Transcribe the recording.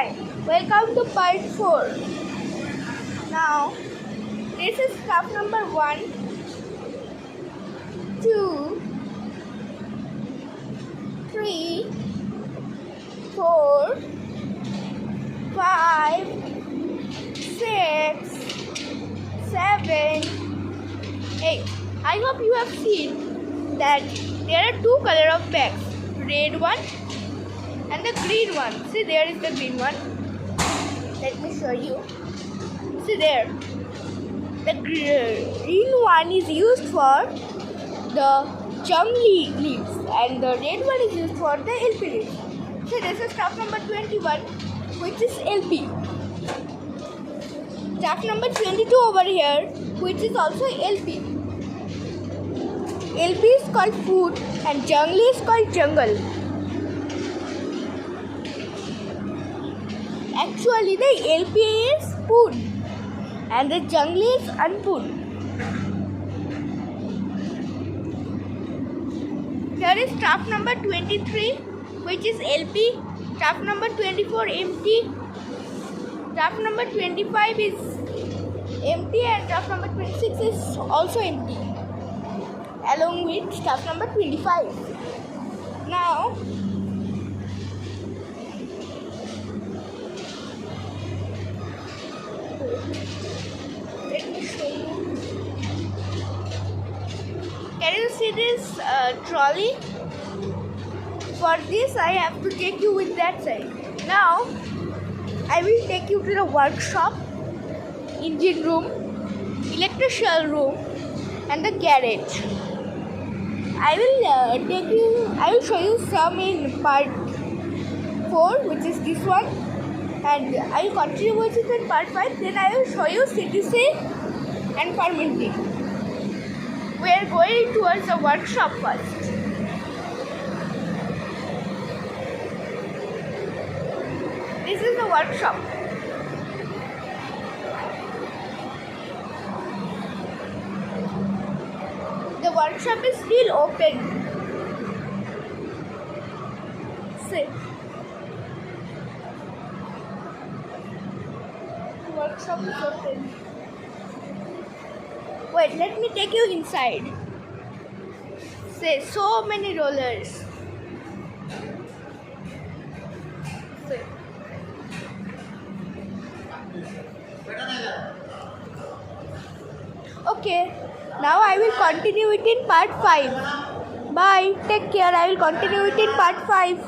Hi, welcome to part 4. Now, this is step number 1, 2, 3, 4, 5, 6, 7, 8. I hope you have seen that there are two color of bags, red one and the green one. See, there is the green one. Let me show you. See there. The green one is used for the jung leaves and the red one is used for the LP leaves. So this is step number 21, which is LP. Step number 22 over here, which is also LP. LP is called food and jungly is called jungle. Actually, the LP is food and the jungly is unfood. Here is step number 23, which is LP. Step number 24, empty. Step number 25 is empty and step number 26 is also empty, along with step number 25. Now, let me show you. Can you see this trolley? For this, I have to take you with that side. Now, I will take you to the workshop, engine room, electrical room, and the garage. I will show you some in part 4, which is this one, and I will continue with it in part 5. Then I will show you CTC and fermenting. We are going towards the workshop first. This is the workshop. The workshop is still open. See. The workshop is open. Wait, let me take you inside. See, so many rollers. See. Okay, now I will continue it in part 5. Bye, take care. I will continue it in part 5.